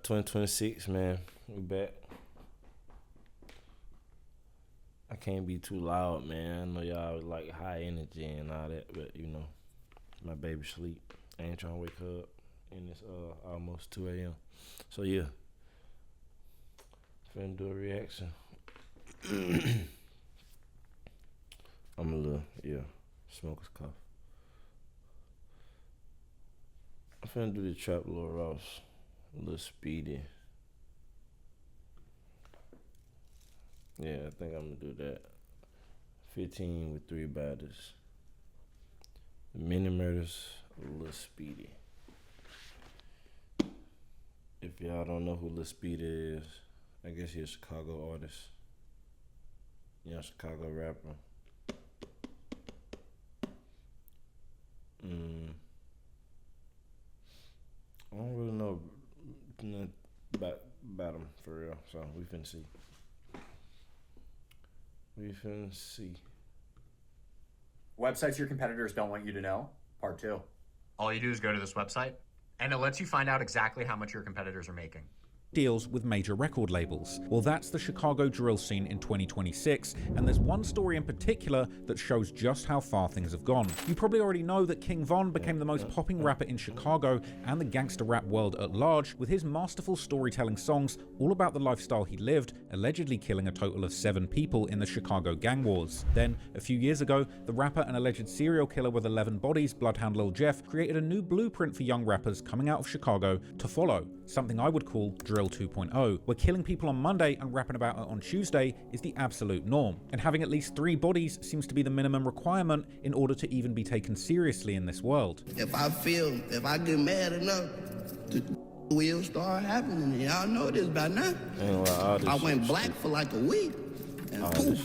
2026, man. We back. I can't be too loud, man. I know y'all like high energy and all that, but you know, my baby sleep. I ain't trying to wake her up and it's almost 2 a.m. So yeah, finna do a reaction. I'm a little, smoker's cough. I'm finna do the trap Lil Ross, a little Speedy. Yeah, I think I'm gonna do that. 15 with 3 batters. The Mini Murders, a little Speedy. If y'all don't know who Lil Speedy is, I guess he's a Chicago artist. Yeah, Chicago rapper. I don't really know nothing about him for real, so we finna see. Websites your competitors don't want you to know, part 2. All you do is go to this website, and it lets you find out exactly how much your competitors are making. Deals with major record labels. Well, that's the Chicago drill scene in 2026, and there's one story in particular that shows just how far things have gone. You probably already know that King Von became the most popping rapper in Chicago and the gangster rap world at large, with his masterful storytelling songs all about the lifestyle he lived, allegedly killing a total of 7 people in the Chicago gang wars. Then, a few years ago, the rapper and alleged serial killer with 11 bodies, Bloodhound Lil Jeff, created a new blueprint for young rappers coming out of Chicago to follow, something I would call Drill 2.0, where killing people on Monday and rapping about it on Tuesday is the absolute norm, and having at least 3 bodies seems to be the minimum requirement in order to even be taken seriously in this world. If I get mad enough, the will start happening. Y'all know this by now. I went black for like a week, and poof.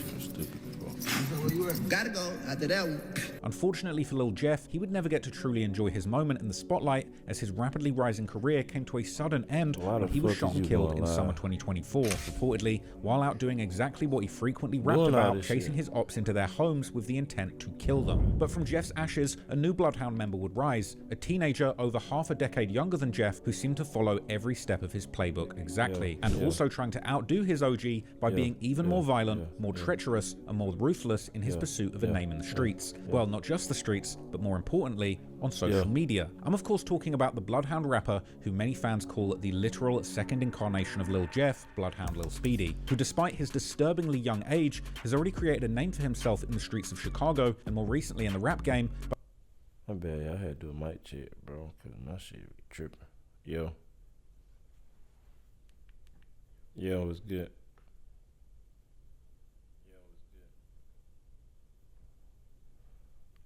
Gotta go after that one. Unfortunately for Lil Jeff, he would never get to truly enjoy his moment in the spotlight, as his rapidly rising career came to a sudden end when he was shot and killed in summer 2024, reportedly while out doing exactly what he frequently rapped about, chasing his ops into their homes with the intent to kill them. But from Jeff's ashes, a new Bloodhound member would rise, a teenager over half a decade younger than Jeff, who seemed to follow every step of his playbook exactly, and also trying to outdo his OG by being even more violent, more treacherous, and more ruthless in his pursuit of a name in the streets. Well, not just the streets, but more importantly, on social media. I'm of course talking about the Bloodhound rapper, who many fans call the literal second incarnation of Lil Jeff, Bloodhound Lil Speedy, who despite his disturbingly young age, has already created a name for himself in the streets of Chicago, and more recently in the rap game. I bet I had to do a mic check, bro, cause my shit tripping. Yo, it's good.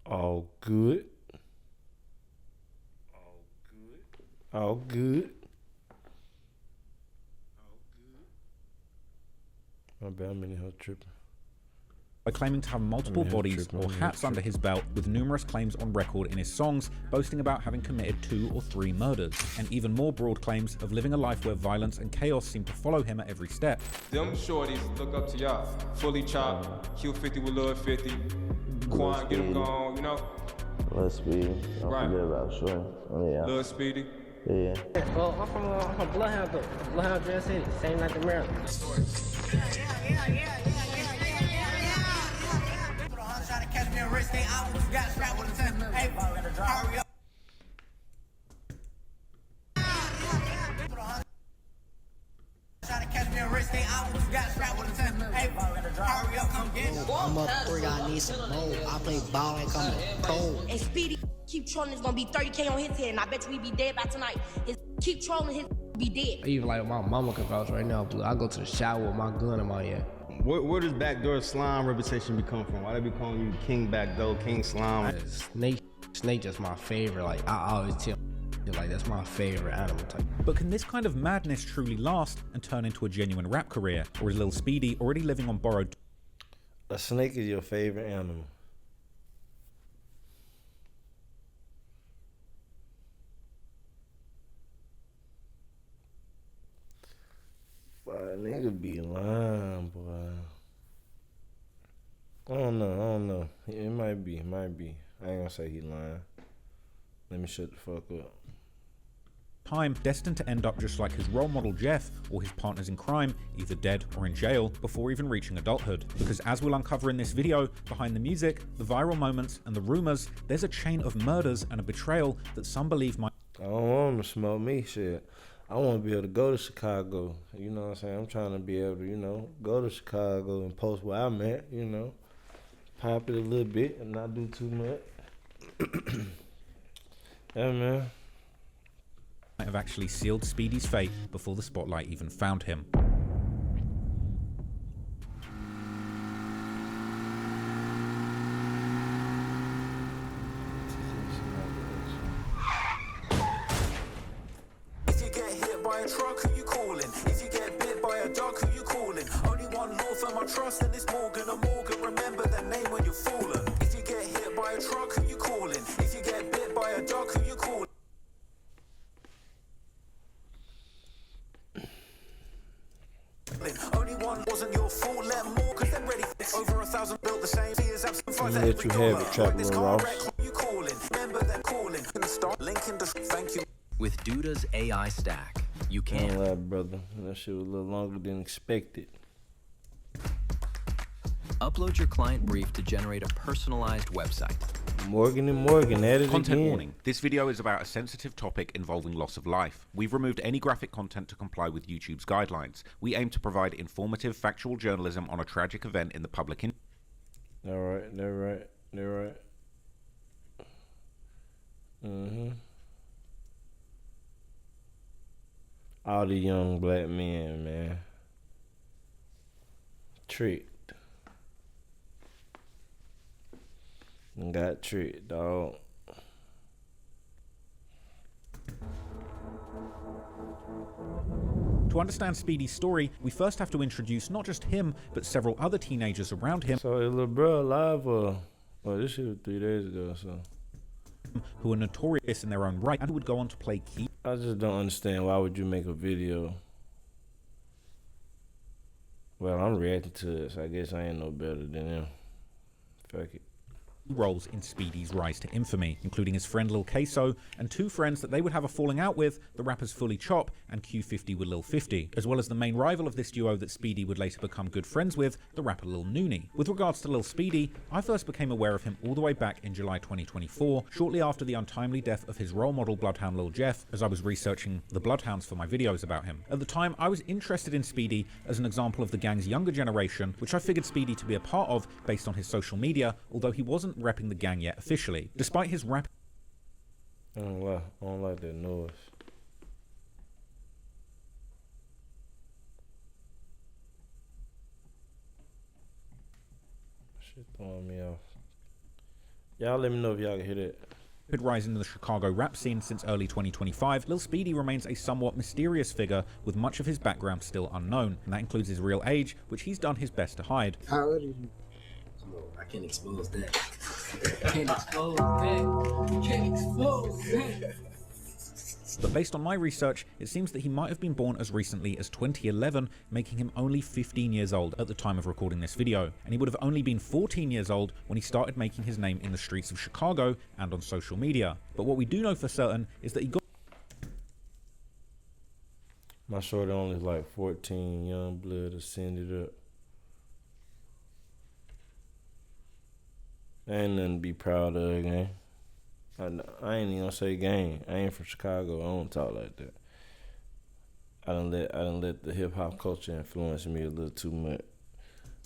All good. My bad, I'm in here tripping. By claiming to have multiple bodies or hats under his belt, with numerous claims on record in his songs, boasting about having committed 2 or 3 murders, and even more broad claims of living a life where violence and chaos seem to follow him at every step. Them shorties look up to y'all. Fully chopped, Q50 with Lil 50. Quan, get him gone, you know? Lil Speedy. Right. Forget about Shorty. Oh, yeah. Lil Speedy. Yeah. Well, I'm from Bloodhound, though. Bloodhound, Dread City, same night in Maryland. I'm up for y'all need some more. I play ball like I'm a pro. And Speedy keep trolling, it's gonna be 30K on his head, and I bet you we be dead by tonight. Keep trolling, his be dead. Even like my mama can vouch right now, but I go to the shower with my gun in my hand. Where does backdoor slime reputation come from? Why they be calling you King Backdoor, King Slime? Snake just my favorite. Like I always tell like that's my favorite animal type. But can this kind of madness truly last and turn into a genuine rap career? Or is Lil Speedy already living on borrowed? A snake is your favorite animal. Boy, nigga be lying, boy. I don't know. It might be. I ain't gonna say he lying. Let me shut the fuck up. time, destined to end up just like his role model Jeff or his partners in crime, either dead or in jail before even reaching adulthood. Because as we'll uncover in this video, behind the music, the viral moments, and the rumors, there's a chain of murders and a betrayal that some believe might— I don't want them to smell me, shit. I want to be able to go to Chicago. You know what I'm saying? I'm trying to be able to, you know, go to Chicago and post where I'm at, you know. Pop it a little bit and not do too much. Yeah, man. might have actually sealed Speedy's fate before the spotlight even found him. If you get hit by a truck, who you calling? If you get bit by a dog, who you calling? Only one law firm I trust, and it's Morgan & Morgan. Remember the name when you're falling. If you get hit by a truck, who you calling? If you get bit by a dog, who you calling? Only one wasn't your fault, let more, cause they're ready. Over 1,000 built the same years, absent five let you have it, Trapper Ross. You calling, remember they're calling. Start linking the thank you. With Duda's AI stack, you I ain't can lie, brother. That shit was a little longer than expected. upload your client brief to generate a personalized website. Morgan & Morgan, at it Content again. warning. This video is about a sensitive topic involving loss of life. We've removed any graphic content to comply with YouTube's guidelines. We aim to provide informative, factual journalism on a tragic event in the public interest. All right, they're right. They're right. All the young black men, man. Tricked. And got tricked, dog. To understand Speedy's story, we first have to introduce not just him, but several other teenagers around him. So his little bro alive, well, this shit was 3 days ago, so. Who are notorious in their own right and who would go on to play key. I just don't understand, why would you make a video? Well, I'm reacting to it, so I guess I ain't no better than him. Fuck it. Roles in Speedy's rise to infamy, including his friend Lil Queso and two friends that they would have a falling out with, the rappers Fully Chop and Q50 with Lil 50, as well as the main rival of this duo that Speedy would later become good friends with, the rapper Lil Nooney. With regards to Lil Speedy, I first became aware of him all the way back in July 2024, shortly after the untimely death of his role model Bloodhound Lil Jeff, as I was researching the Bloodhounds for my videos about him. At the time, I was interested in Speedy as an example of the gang's younger generation, which I figured Speedy to be a part of based on his social media, although he wasn't repping the gang yet officially. Despite his rap, I don't like that noise. Shit throwing me off. Y'all let me know if y'all can hear that. rapid rise in the Chicago rap scene since early 2025, Lil Speedy remains a somewhat mysterious figure with much of his background still unknown, and that includes his real age, which he's done his best to hide. How old are you? I can't expose that. Can't expose that. Can't expose that. But based on my research, it seems that he might have been born as recently as 2011, making him only 15 years old at the time of recording this video. And he would have only been 14 years old when he started making his name in the streets of Chicago and on social media. But what we do know for certain is that he got... My shorty only like 14, young blood to send it up. Ain't nothing to be proud of, gang. I ain't even gonna say gang. I ain't from Chicago. I don't talk like that. I done let the hip hop culture influence me a little too much.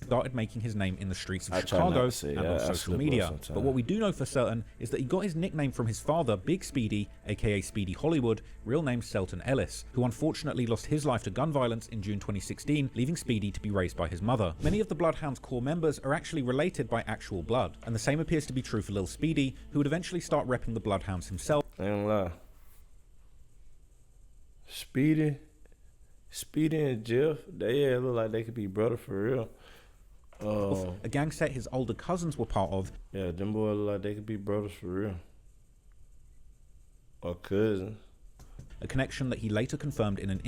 Started making his name in the streets of Chicago and on social media. But what we do know for certain is that he got his nickname from his father, Big Speedy, aka Speedy Hollywood, real name Selton Ellis, who unfortunately lost his life to gun violence in June 2016, leaving Speedy to be raised by his mother. Many of the Bloodhounds' core members are actually related by actual blood, and the same appears to be true for Lil Speedy, who would eventually start repping the Bloodhounds himself. I ain't gonna lie. Speedy and Jeff, they look like they could be brother for real. A gang set his older cousins were part of. Yeah, them boys look like they could be brothers for real. Or cousins. A connection that he later confirmed in an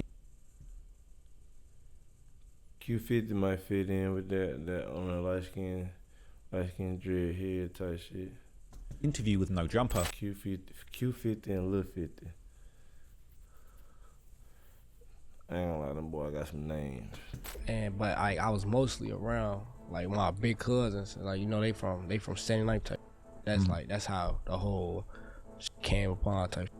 Q50 might fit in with that on a light skin dread head type shit. Interview with No Jumper. Q50 and Lil 50. I ain't gonna lie, them boy got some names. But I was mostly around like my big cousins. Like, you know, they from 79th type. That's like, that's how the whole came upon type.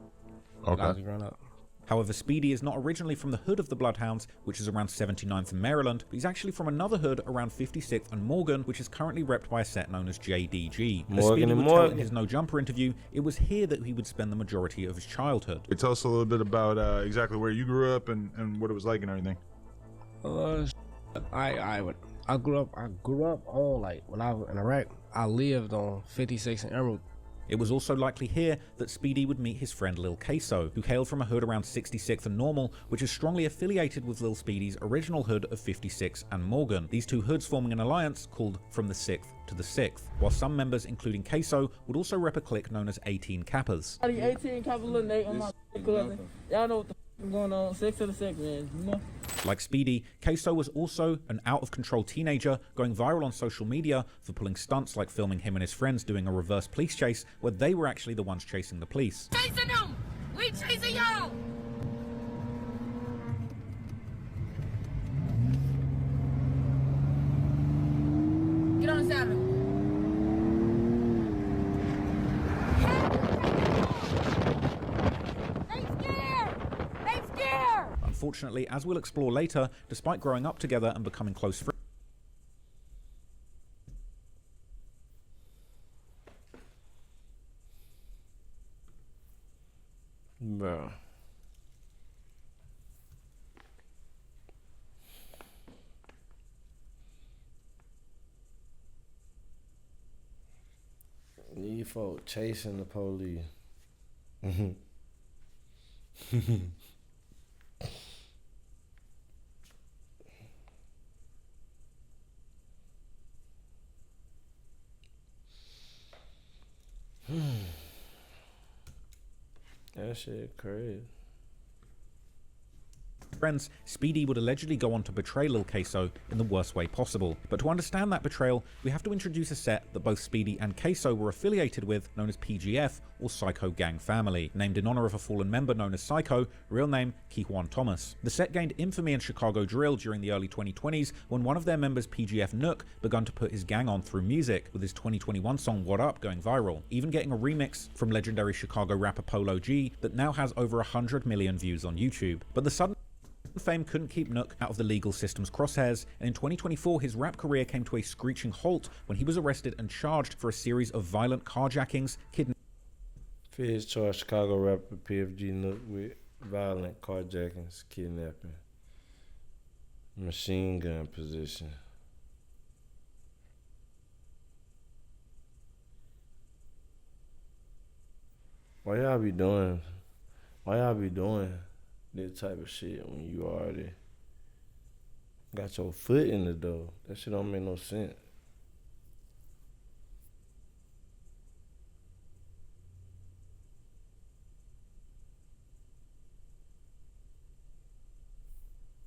Okay. I was growing up. However, Speedy is not originally from the hood of the Bloodhounds, which is around 79th and Maryland, but he's actually from another hood around 56th and Morgan, which is currently repped by a set known as JDG. As Speedy would tell in his No Jumper interview, it was here that he would spend the majority of his childhood. Tell us a little bit about exactly where you grew up and what it was like and everything. I grew up on, like, when I was in Iraq, I lived on 56th and Emerald. It was also likely here that Speedy would meet his friend Lil Queso, who hailed from a hood around 66th and Normal, which is strongly affiliated with Lil Speedy's original hood of 56 and Morgan. These two hoods forming an alliance called From the 6th to the 6th, while some members, including Queso, would also rep a clique known as 18 Kappas. 18 Kappa Lil Nate on my cousin. Y'all know what the f going on, 6 to the 6, man, you know? Like Speedy, Queso was also an out-of-control teenager going viral on social media for pulling stunts like filming him and his friends doing a reverse police chase where they were actually the ones chasing the police. Chasing them! We chasing y'all! Get on the saddle. Unfortunately, as we'll explore later, despite growing up together and becoming close friends, Bro. These folk chasing the police. That shit crazy. Speedy would allegedly go on to betray Lil Queso in the worst way possible. But to understand that betrayal, we have to introduce a set that both Speedy and Queso were affiliated with, known as PGF, or Psycho Gang Family, named in honor of a fallen member known as Psycho, real name Kejuan Thomas. The set gained infamy in Chicago drill during the early 2020s when one of their members, PGF Nook, begun to put his gang on through music, with his 2021 song What Up going viral, even getting a remix from legendary Chicago rapper Polo G that now has over 100 million views on YouTube. But the sudden fame couldn't keep Nook out of the legal system's crosshairs, and in 2024 his rap career came to a screeching halt when he was arrested and charged for a series of violent carjackings, Feds charged Chicago rapper PFG Nook with violent carjackings, kidnapping, machine gun possession. Why y'all be doing this type of shit when you already got your foot in the door? That shit don't make no sense.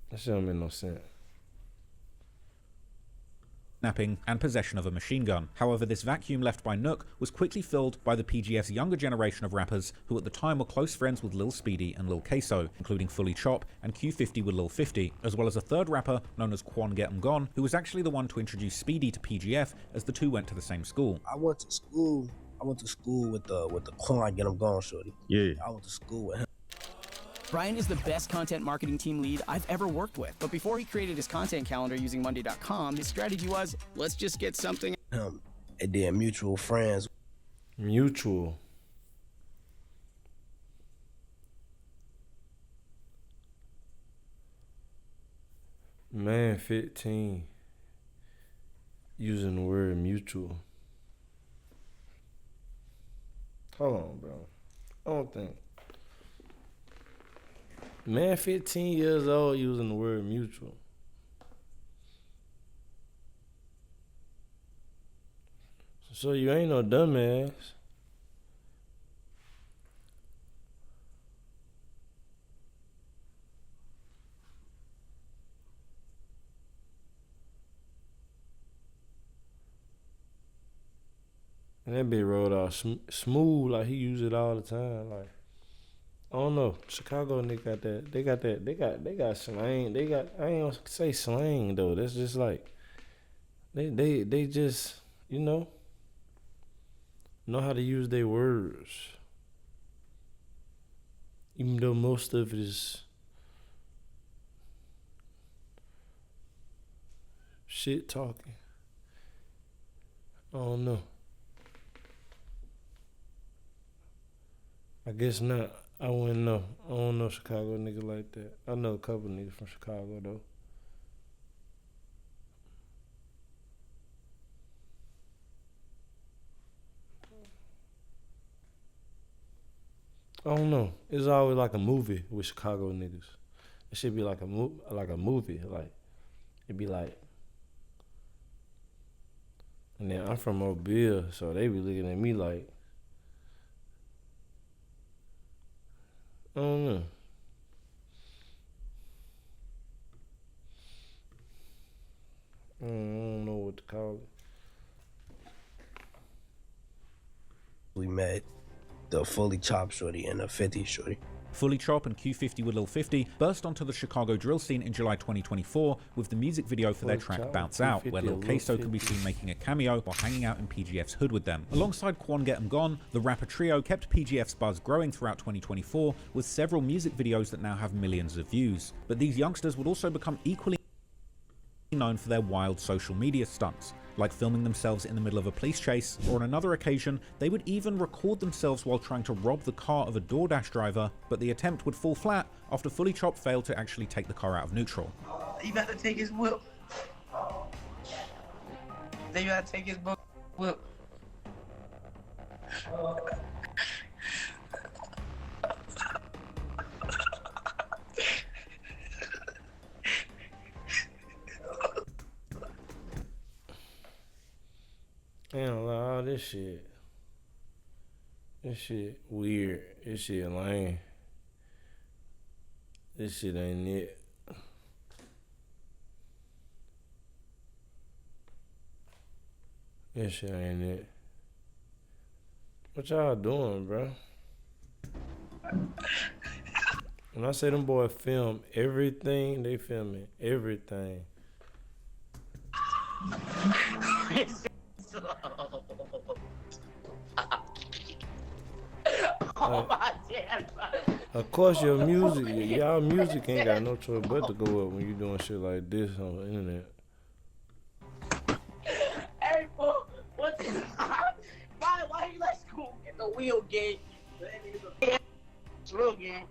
That shit don't make no sense. Kidnapping and possession of a machine gun. However, this vacuum left by Nook was quickly filled by the PGF's younger generation of rappers who at the time were close friends with Lil Speedy and Lil Queso, including Fully Chop and Q50 with Lil 50, as well as a third rapper known as Quan Get 'Em Gone, who was actually the one to introduce Speedy to PGF as the two went to the same school. I went to school with the Quan Get 'Em Gone shorty. Yeah. I went to school with him. Brian is the best content marketing team lead I've ever worked with. But before he created his content calendar using Monday.com, his strategy was, let's just get something. And then mutual friends. Mutual. Man 15 using the word mutual. Hold on, bro. I don't think. Man 15 years old using the word mutual. So you ain't no dumbass. And that bitch rolled off smooth like he use it all the time. Like, don't know. Chicago nigga got that. They got that. They got slang. They got. I ain't gonna say slang though. That's just like. They just know how to use their words. Even though most of it is shit talking. I don't know. I guess not. I wouldn't know. I don't know Chicago niggas like that. I know a couple niggas from Chicago though. I don't know. It's always like a movie with Chicago niggas. It should be like a movie. Like it'd be like. And then I'm from Mobile, so they be looking at me like. I don't know. I don't know what to call it. We met the Fully Chopped shorty and the 50 shorty. Fully Chop and Q50 with Lil 50 burst onto the Chicago drill scene in July 2024 with the music video for their track Bounce Out, where Lil Queso can be seen making a cameo while hanging out in PGF's hood with them. Alongside Quan Get 'Em Gone, the rapper trio kept PGF's buzz growing throughout 2024 with several music videos that now have millions of views. But these youngsters would also become equally known for their wild social media stunts, like filming themselves in the middle of a police chase, or on another occasion, they would even record themselves while trying to rob the car of a DoorDash driver, but the attempt would fall flat after Fully Chop failed to actually take the car out of neutral. You got to take his whip. They got to take his whip. Damn, all this shit weird. This shit lame. This shit ain't it. This shit ain't it. What y'all doing, bro? When I say them boys film everything, they filming everything. Of course, your music, y'all music ain't got no choice but to go up when you doing shit like this on the internet. Hey, boy, what the why you let school get the wheel game? It's real game.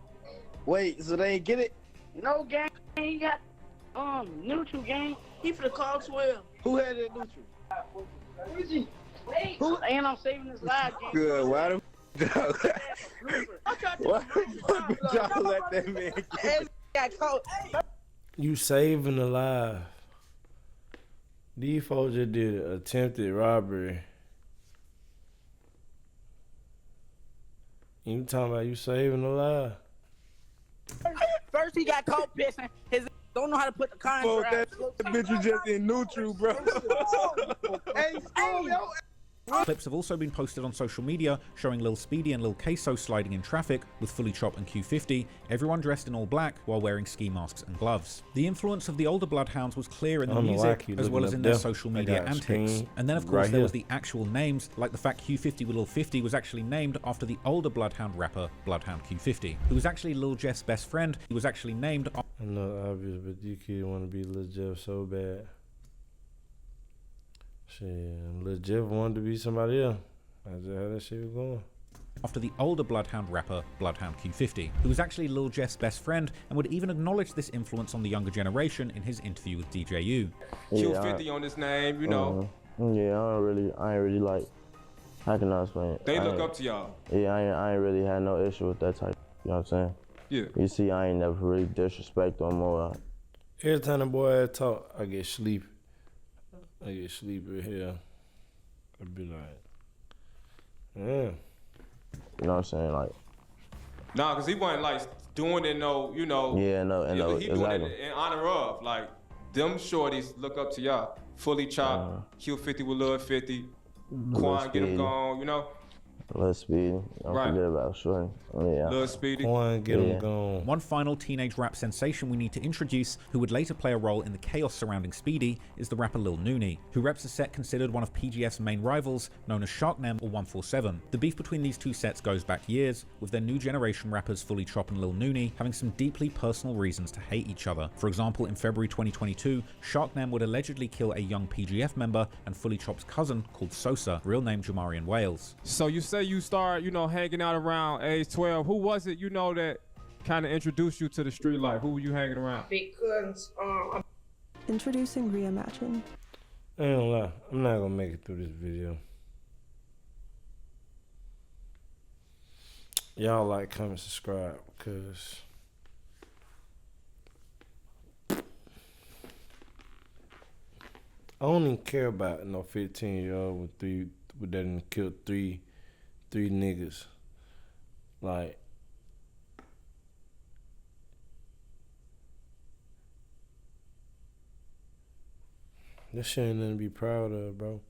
Wait, so they ain't get it? No game. He got neutral game. He for the call 12. Who had that neutral? Who? And I'm saving this live game. Good. Why the y'all let that man get You saving the life. These folks just did attempted robbery. You talking about you saving the life? First he got caught pissing. His don't know how to put the car in drive. That bitch was just in neutral, bro. Hey, school, yo. Clips have also been posted on social media showing Lil Speedy and Lil Queso sliding in traffic with Fully Chop and Q50, everyone dressed in all black while wearing ski masks and gloves. The influence of the older Bloodhounds was clear in the music as well as in their social media antics. And then of course there was the actual names, like the fact Q50 with Lil 50 was actually named after the older Bloodhound rapper Bloodhound Q50, who was actually Lil Jeff's best friend. He was actually named. I know obvious, but you kid want to be Lil Jeff so bad. Shit, Lil Jeff wanted to be somebody else. That's how that shit was going. After the older Bloodhound rapper, Bloodhound Q50, who was actually Lil Jeff's best friend and would even acknowledge this influence on the younger generation in his interview with DJU. Q50 on this name, you know. Yeah, I ain't really like, how can I explain it? They look up to y'all. Yeah, I ain't really had no issue with that type, you know what I'm saying? Yeah. You see, I ain't never really disrespect them or. Every time the boy talk, I get sleepy. I here. I'd be like, yeah. You know what I'm saying? Like. Nah, cause he wasn't like doing it you know. Yeah, no, he exactly. doing it in honor of, like, them shorties look up to y'all. Fully Chopped, Q50 with Lil 50, Quan Get 'Em Gone, you know. Lil Speedy. Don't Right. forget about Shorty. Yeah. Lil Speedy. Get him gone. One final teenage rap sensation we need to introduce, who would later play a role in the chaos surrounding Speedy, is the rapper Lil Nooney, who reps a set considered one of PGF's main rivals, known as Sharknem or 147. The beef between these two sets goes back years, with their new generation rappers Fully Chop and Lil Nooney having some deeply personal reasons to hate each other. For example, in February 2022, Sharknem would allegedly kill a young PGF member and Fully Chop's cousin called Sosa, real name Jamarian Wales. So you say you start, hanging out around age 12. Who was it, that kind of introduced you to the street life? Who were you hanging around? Big cousins. Introducing Reimagine. I ain't gonna lie, I'm not gonna make it through this video. Y'all like, comment, subscribe, cause I don't even care about no 15-year-old with that and killed three niggas. Like, that shit ain't nothing to be proud of, bro.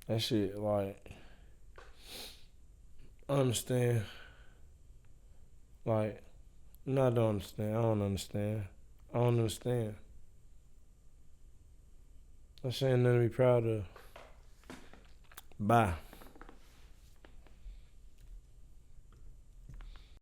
That shit, like, I understand. Like, no, I don't understand. I don't understand. I don't understand. That shit ain't nothing to be proud of. Bye.